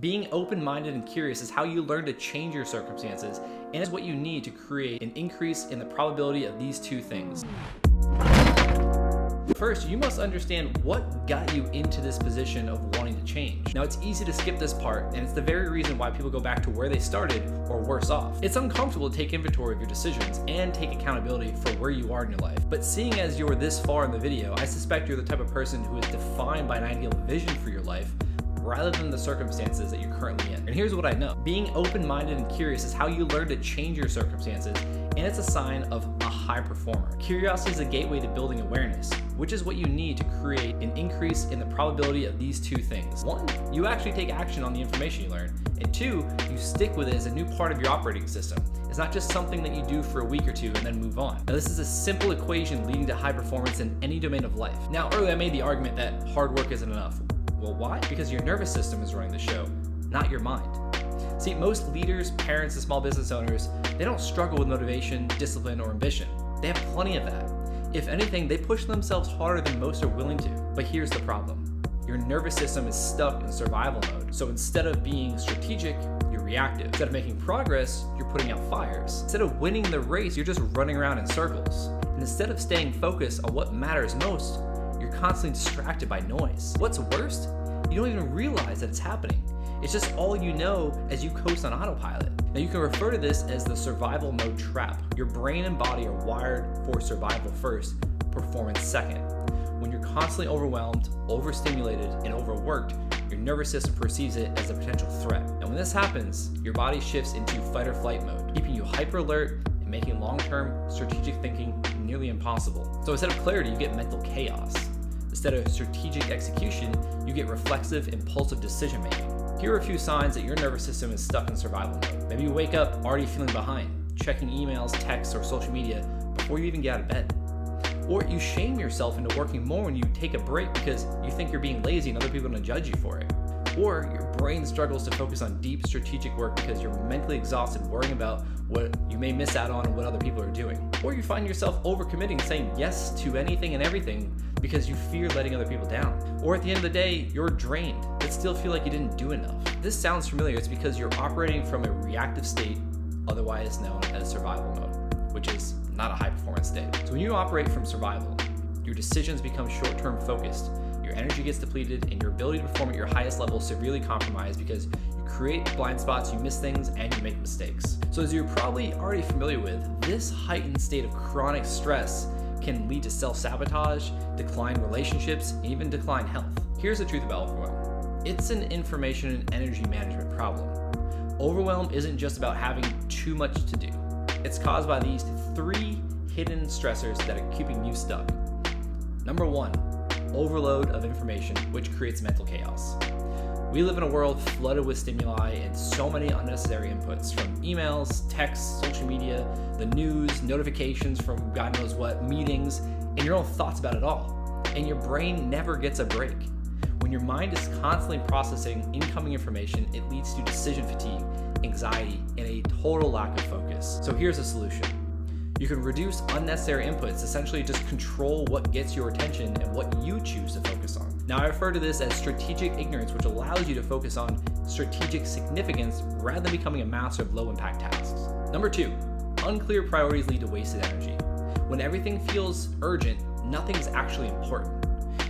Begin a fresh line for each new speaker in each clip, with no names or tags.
Being open-minded and curious is how you learn to change your circumstances, and is what you need to create an increase in the probability of these two things. First, you must understand what got you into this position of wanting to change. Now, it's easy to skip this part, and it's the very reason why people go back to where they started or worse off. It's uncomfortable to take inventory of your decisions and take accountability for where you are in your life. But seeing as you're this far in the video, I suspect you're the type of person who is defined by an ideal vision for your life rather than the circumstances that you're currently in. And here's what I know. Being open-minded and curious is how you learn to change your circumstances, and it's a sign of a high performer. Curiosity is a gateway to building awareness, which is what you need to create an increase in the probability of these two things. One, you actually take action on the information you learn, and two, you stick with it as a new part of your operating system. It's not just something that you do for a week or two and then move on. Now, this is a simple equation leading to high performance in any domain of life. Now, earlier I made the argument that hard work isn't enough. Well, why? Because your nervous system is running the show, not your mind. See, most leaders, parents, and small business owners, they don't struggle with motivation, discipline, or ambition. They have plenty of that. If anything, they push themselves harder than most are willing to. But here's the problem. Your nervous system is stuck in survival mode. So instead of being strategic, you're reactive. Instead of making progress, you're putting out fires. Instead of winning the race, you're just running around in circles. And instead of staying focused on what matters most, you're constantly distracted by noise. What's worst? You don't even realize that it's happening. It's just all you know as you coast on autopilot. Now, you can refer to this as the survival mode trap. Your brain and body are wired for survival first, performance second. When you're constantly overwhelmed, overstimulated, and overworked, your nervous system perceives it as a potential threat. And when this happens, your body shifts into fight or flight mode, keeping you hyper alert and making long-term strategic thinking nearly impossible. So instead of clarity, you get mental chaos. Instead of strategic execution, you get reflexive, impulsive decision-making. Here are a few signs that your nervous system is stuck in survival mode. Maybe you wake up already feeling behind, checking emails, texts, or social media before you even get out of bed. Or you shame yourself into working more when you take a break because you think you're being lazy and other people are going to judge you for it. Or your brain struggles to focus on deep strategic work because you're mentally exhausted worrying about what you may miss out on and what other people are doing. Or you find yourself overcommitting, saying yes to anything and everything because you fear letting other people down. Or at the end of the day, you're drained but still feel like you didn't do enough. This sounds familiar. It's because you're operating from a reactive state, otherwise known as survival mode, which is not a high performance state. So when you operate from survival, your decisions become short-term focused, your energy gets depleted, and your ability to perform at your highest level is severely compromised because you create blind spots, you miss things, and you make mistakes. So as you're probably already familiar with, this heightened state of chronic stress can lead to self-sabotage, decline relationships, and even decline health. Here's the truth about overwhelm. It's an information and energy management problem. Overwhelm isn't just about having too much to do. It's caused by these three hidden stressors that are keeping you stuck. Number one, overload of information, which creates mental chaos. We live in a world flooded with stimuli and so many unnecessary inputs, from emails, texts, social media, the news, notifications from God knows what, meetings, and your own thoughts about it all. And your brain never gets a break. When your mind is constantly processing incoming information, it leads to decision fatigue, anxiety, and a total lack of focus. So here's a solution. You can reduce unnecessary inputs, essentially just control what gets your attention and what you choose to focus on. Now, I refer to this as strategic ignorance, which allows you to focus on strategic significance rather than becoming a master of low-impact tasks. Number two, unclear priorities lead to wasted energy. When everything feels urgent, nothing's actually important.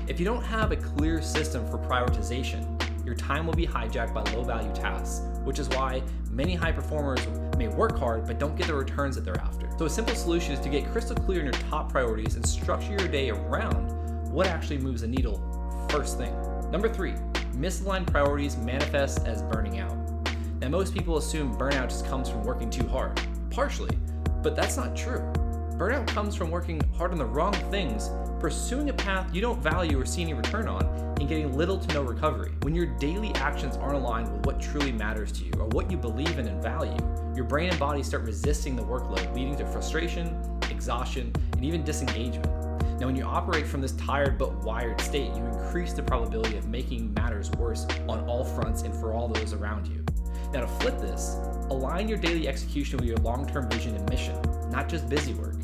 If you don't have a clear system for prioritization, your time will be hijacked by low-value tasks, which is why many high performers may work hard but don't get the returns that they're after. So a simple solution is to get crystal clear on your top priorities and structure your day around what actually moves the needle first thing. Number three, misaligned priorities manifest as burning out. Now, most people assume burnout just comes from working too hard. Partially, but that's not true. Burnout comes from working hard on the wrong things, pursuing a path you don't value or see any return on, and getting little to no recovery. When your daily actions aren't aligned with what truly matters to you or what you believe in and value, your brain and body start resisting the workload, leading to frustration, exhaustion, and even disengagement. Now, when you operate from this tired but wired state, you increase the probability of making matters worse on all fronts and for all those around you. Now, to flip this, align your daily execution with your long-term vision and mission, not just busy work.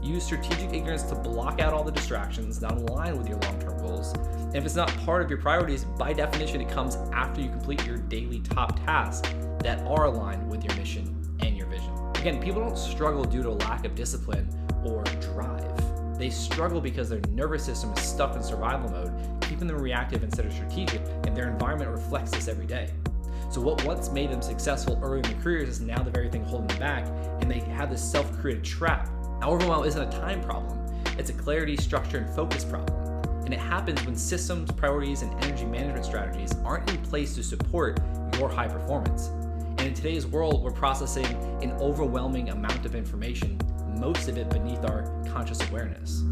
Use strategic ignorance to block out all the distractions that align with your long-term goals. And if it's not part of your priorities, by definition, it comes after you complete your daily top tasks that are aligned with your mission and your vision. Again, people don't struggle due to a lack of discipline or drive. They struggle because their nervous system is stuck in survival mode, keeping them reactive instead of strategic, and their environment reflects this every day. So what once made them successful early in their careers is now the very thing holding them back, and they have this self-created trap. Now, overwhelm isn't a time problem. It's a clarity, structure, and focus problem. And it happens when systems, priorities, and energy management strategies aren't in place to support your high performance. And in today's world, we're processing an overwhelming amount of information, most of it beneath our conscious awareness.